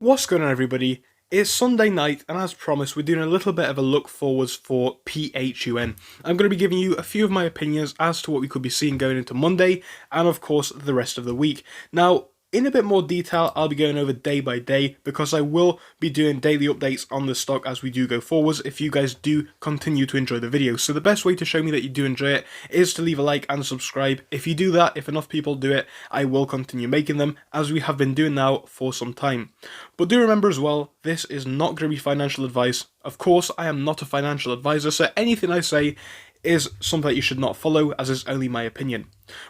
What's going on, everybody? It's Sunday night, and as promised, we're doing a little bit of a look forwards for PHUN. I'm going to be giving you a few of my opinions as to what we could be seeing going into Monday, and of course, the rest of the week. Now, in a bit more detail, I'll be going over day by day because I will be doing daily updates on the stock as we do go forwards if you guys do continue to enjoy the video. So the best way to show me that you do enjoy it is to leave a like and subscribe. If you do that, if enough people do it, I will continue making them as we have been doing now for some time. But do remember as well, this is not going to be financial advice. Of course, I am not a financial advisor, so anything I say is something that you should not follow, as it's only my opinion.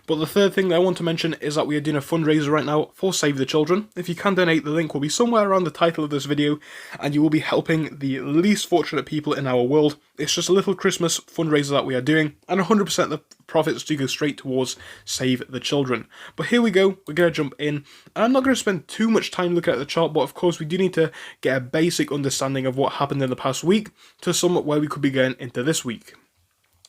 But the third thing that I want to mention is that we are doing a fundraiser right now for Save the Children. If you can donate, the link will be somewhere around the title of this video, and you will be helping the least fortunate people in our world. It's just a little Christmas fundraiser that we are doing, and 100% of the profits do go straight towards Save the Children. But here we go, we're going to jump in, and I'm not going to spend too much time looking at the chart, but of course we do need to get a basic understanding of what happened in the past week to sum up where we could be going into this week.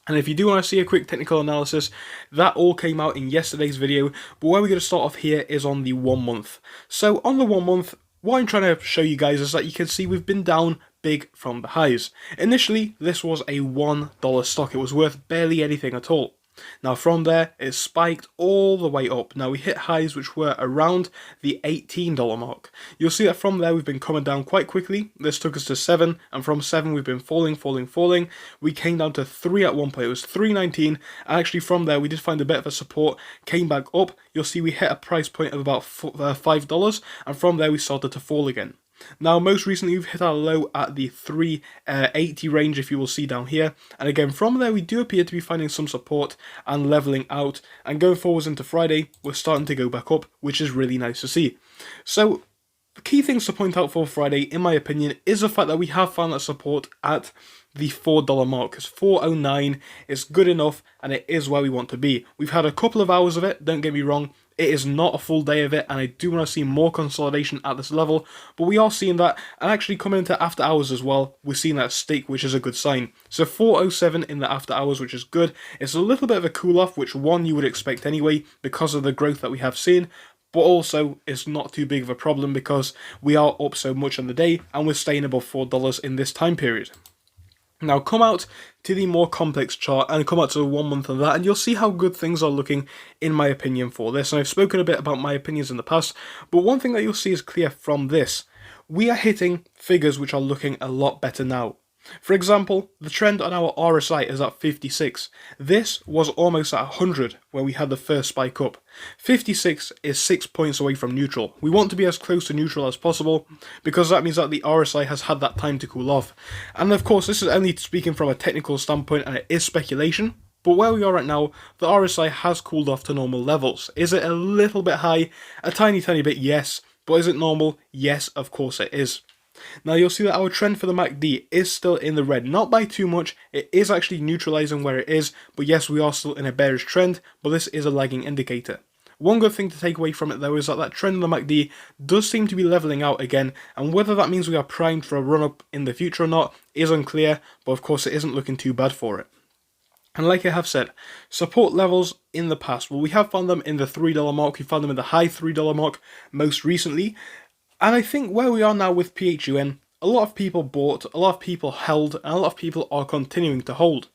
And if you do want to see a quick technical analysis, that all came out in yesterday's video, but where we're going to start off here is on the 1 month. So on the 1 month, what I'm trying to show you guys is that you can see we've been down big from the highs. Initially, this was a $1 stock. It was worth barely anything at all. Now from there, it spiked all the way up. Now we hit highs which were around the $18 mark. You'll see that from there we've been coming down quite quickly. This took us to 7, and from 7 we've been falling. We came down to 3 at one point. It was $3.19, and actually from there we did find a bit of a support, came back up. You'll see we hit a price point of about $5, and from there we started to fall again. Now, most recently, we've hit our low at the 380 range, if you will see down here. And again, from there, we do appear to be finding some support and leveling out. And going forwards into Friday, we're starting to go back up, which is really nice to see. So, the key things to point out for Friday, in my opinion, is the fact that we have found that support at the $4 mark, because 409 is good enough, and it is where we want to be. We've had a couple of hours of it, don't get me wrong. It is not a full day of it, and I do want to see more consolidation at this level, but we are seeing that, and actually coming into after hours as well, we're seeing that stick, which is a good sign. So 407 in the after hours, which is good. It's a little bit of a cool off, which one you would expect anyway, because of the growth that we have seen, but also it's not too big of a problem because we are up so much on the day, and we're staying above $4 in this time period. Now come out to the more complex chart and come out to the 1 month of that, and you'll see how good things are looking in my opinion for this. And I've spoken a bit about my opinions in the past, but one thing that you'll see is clear from this. We are hitting figures which are looking a lot better now. For example, the trend on our RSI is at 56. This was almost at 100 when we had the first spike up. 56 is 6 points away from neutral. We want to be as close to neutral as possible because that means that the RSI has had that time to cool off. And of course, this is only speaking from a technical standpoint and it is speculation. But where we are right now, the RSI has cooled off to normal levels. Is it a little bit high? A tiny bit, yes. But is it normal? Yes, of course it is. Now you'll see that our trend for the MACD is still in the red, not by too much. It is actually neutralizing where it is, but yes, we are still in a bearish trend, but this is a lagging indicator. One good thing to take away from it though is that that trend in the MACD does seem to be leveling out again, and whether that means we are primed for a run up in the future or not is unclear, but of course it isn't looking too bad for it. And like I have said, support levels in the past, well, we have found them in the $3 mark, we found them in the high $3 mark most recently. And I think where we are now with PHUN, a lot of people bought, a lot of people held, and a lot of people are continuing to hold.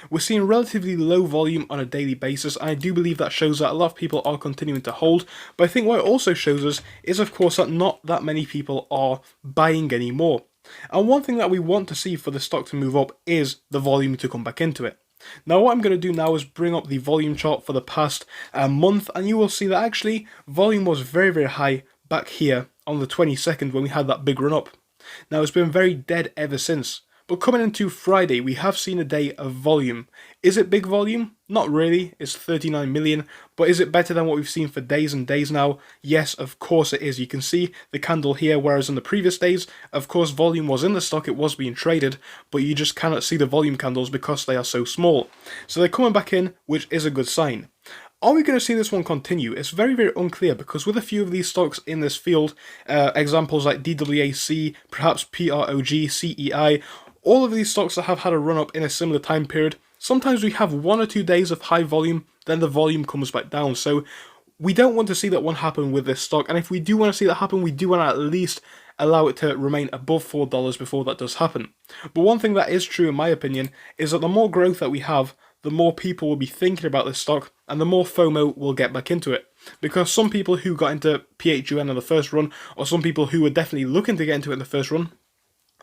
We're seeing relatively low volume on a daily basis, and I do believe that shows that a lot of people are continuing to hold. But I think what it also shows us is, of course, that not that many people are buying anymore. And one thing that we want to see for the stock to move up is the volume to come back into it. Now what I'm going to do now is bring up the volume chart for the past month, and you will see that actually volume was very high back here on the 22nd when we had that big run up. Now it's been very dead ever since, but coming into Friday we have seen a day of volume. Is it big volume? Not really, it's 39 million, but is it better than what we've seen for days and days now? Yes, of course it is. You can see the candle here, whereas in the previous days, of course volume was in the stock, it was being traded, but you just cannot see the volume candles because they are so small. So they're coming back in, which is a good sign. Are we going to see this one continue? It's very unclear because with a few of these stocks in this field, examples like DWAC, perhaps PROG, CEI, all of these stocks that have had a run up in a similar time period, sometimes we have 1 or 2 days of high volume, then the volume comes back down. So we don't want to see that one happen with this stock, and if we do want to see that happen, we do want to at least allow it to remain above $4 before that does happen. But one thing that is true in my opinion is that the more growth that we have, the more people will be thinking about this stock and the more FOMO will get back into it. Because some people who got into PHUN in the first run, or some people who were definitely looking to get into it in the first run,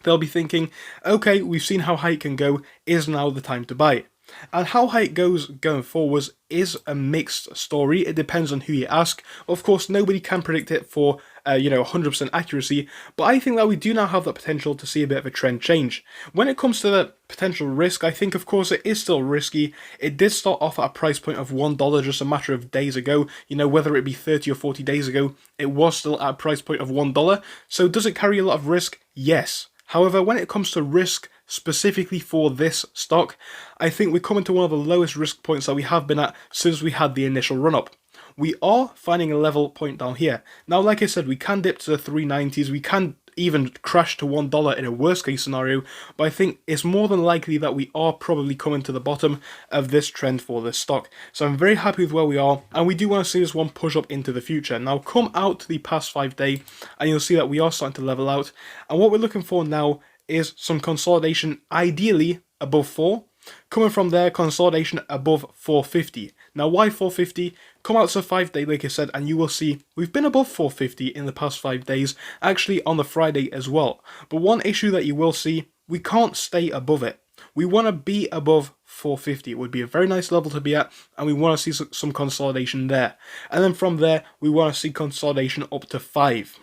they'll be thinking, okay, we've seen how high it can go, is now the time to buy? And how high it goes going forwards is a mixed story. It depends on who you ask. Of course, nobody can predict it for 100% accuracy, but I think that we do now have the potential to see a bit of a trend change. When it comes to the potential risk, I think of course it is still risky. It did start off at a price point of $1 just a matter of days ago. Whether it be 30 or 40 days ago, it was still at a price point of $1. So does it carry a lot of risk? Yes. However, when it comes to risk specifically for this stock, I think we're coming to one of the lowest risk points that we have been at since we had the initial run-up. We are finding a level point down here. Now, like I said, we can dip to the 390s, we can even crash to $1 in a worst case scenario, but I think it's more than likely that we are probably coming to the bottom of this trend for this stock. So I'm very happy with where we are, and we do want to see this one push up into the future. Now come out to the past 5 day, and you'll see that we are starting to level out, and what we're looking for now is some consolidation, ideally above 4. Coming from there, consolidation above 450. Now why 450? Come out to 5 day, like I said, and you will see we've been above 450 in the past 5 days, actually on the Friday as well. But one issue that you will see, we can't stay above it. We want to be above 450. It would be a very nice level to be at, and we want to see some consolidation there. And then from there, we want to see consolidation up to 5.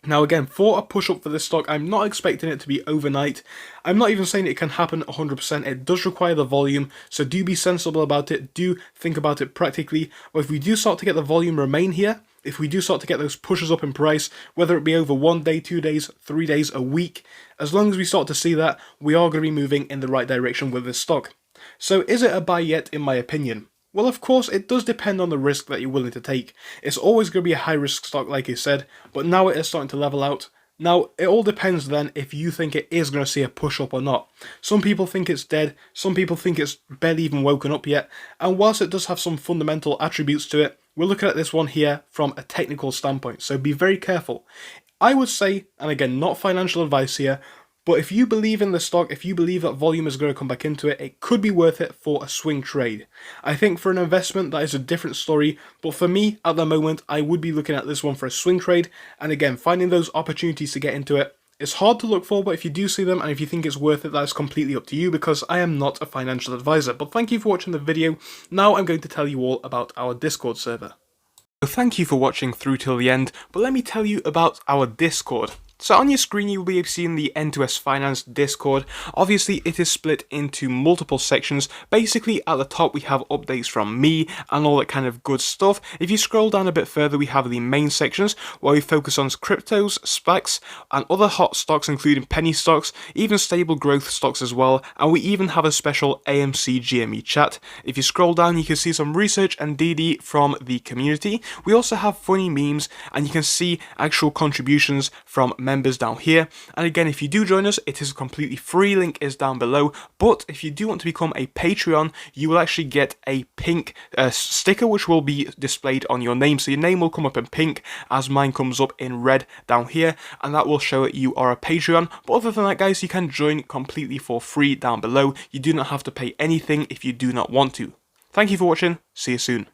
Now again, for a push up for this stock, I'm not expecting it to be overnight. I'm not even saying it can happen 100%. It does require the volume, so do be sensible about it. Do think about it practically. But if we do start to get the volume remain here, if we do start to get those pushes up in price, whether it be over 1 day, 2 days, 3 days, a week, as long as we start to see that, we are going to be moving in the right direction with this stock. So is it a buy yet, in my opinion? Well, of course, it does depend on the risk that you're willing to take. It's always going to be a high-risk stock, like I said, but now it is starting to level out. Now, it all depends then if you think it is going to see a push-up or not. Some people think it's dead, some people think it's barely even woken up yet, and whilst it does have some fundamental attributes to it, we're looking at this one here from a technical standpoint, so be very careful. I would say, and again, not financial advice here, but if you believe in the stock, if you believe that volume is going to come back into it, it could be worth it for a swing trade. I think for an investment, that is a different story, but for me, at the moment, I would be looking at this one for a swing trade, and again, finding those opportunities to get into it. It's hard to look for, but if you do see them, and if you think it's worth it, that is completely up to you, because I am not a financial advisor. But thank you for watching the video. Now I'm going to tell you all about our Discord server. So thank you for watching through till the end, but let me tell you about our Discord. So on your screen you will be seeing the N2S Finance Discord. Obviously it is split into multiple sections. Basically at the top we have updates from me and all that kind of good stuff. If you scroll down a bit further we have the main sections where we focus on cryptos, SPACs and other hot stocks including penny stocks, even stable growth stocks as well, and we even have a special AMC GME chat. If you scroll down you can see some research and DD from the community. We also have funny memes and you can see actual contributions from members down here, and again if you do join us it is completely free, link is down below, but if you do want to become a Patreon you will actually get a pink sticker which will be displayed on your name, so your name will come up in pink as mine comes up in red down here, and that will show that you are a Patreon. But other than that guys, you can join completely for free down below. You do not have to pay anything if you do not want to. Thank you for watching, see you soon.